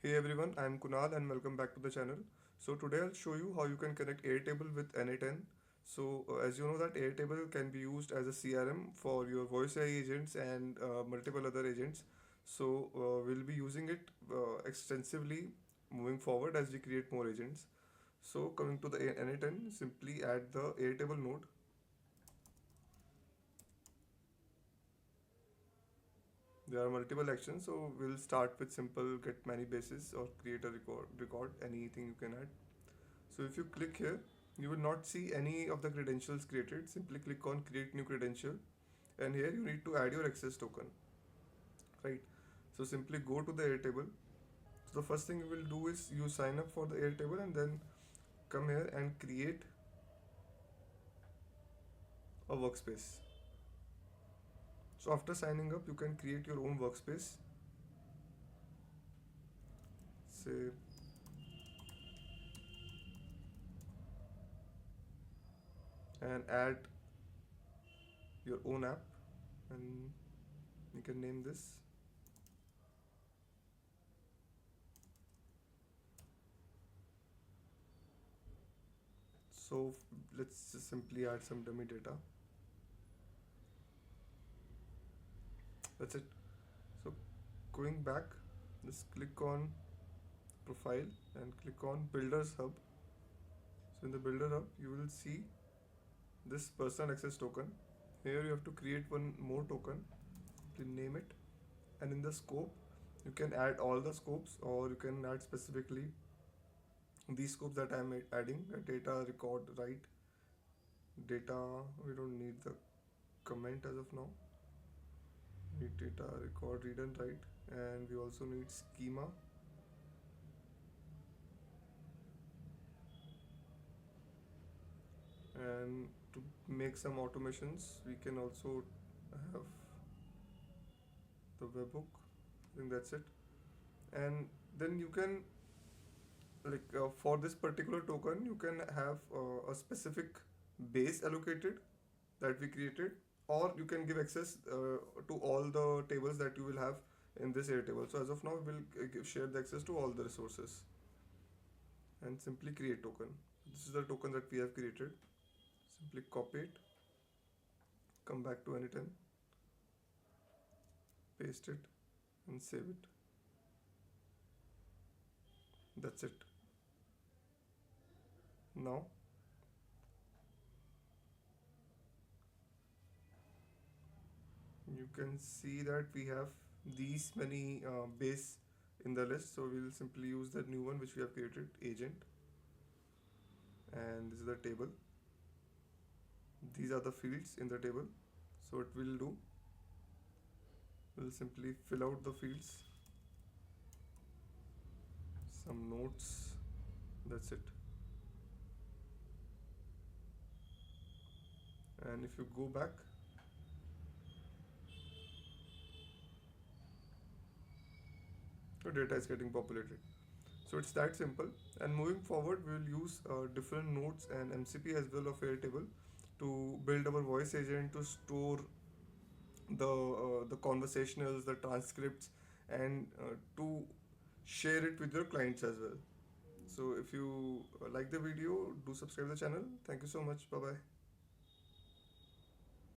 Hey everyone, I am Kunal and welcome back to the channel. So today I'll show you how you can connect Airtable with N8N. As you know that Airtable can be used as a CRM for your voice AI agents and multiple other agents. We'll be using it extensively moving forward as we create more agents. So coming to the N8N, simply add the Airtable node. There are multiple actions, so we'll start with simple get many bases or create a record, anything you can add. So if you click here, you will not see any of the credentials created. Simply click on create new credential and here you need to add your access token, right? So simply go to the Airtable. So the first thing you will do is you sign up for the Airtable and then come here and create a workspace. So after signing up, you can create your own workspace. Say, and add your own app and you can name this. So let's just simply add some dummy data. That's it. So going back, just click on profile and click on builders hub. So in the builder hub, you will see this personal access token. Here you have to create one more token, name it, and in the scope, you can add all the scopes or you can add specifically these scopes that I am adding: data, record, write, data. We don't need the comment as of now. Need data, record, read and write, and we also need schema. And to make some automations, we can also have the webhook. I think that's it. And then you can for this particular token, you can have a specific base allocated that we created, or you can give access to all the tables that you will have in this Airtable. So as of now, we'll share the access to all the resources and simply create token. This is the token that we have created. Simply copy it, come back to N8N, paste it, and save it. That's it. Now you can see that we have these many base in the list. So we'll simply use the new one which we have created, agent, and this is the table. These are the fields in the table. So what we'll do, we'll simply fill out the fields, some notes, that's it. And if you go back, your data is getting populated. So it's that simple. And moving forward, we will use different nodes and MCP as well of Airtable to build our voice agent, to store the conversationals, the transcripts, and to share it with your clients as well. So if you like the video, do subscribe the channel. Thank you so much. Bye bye.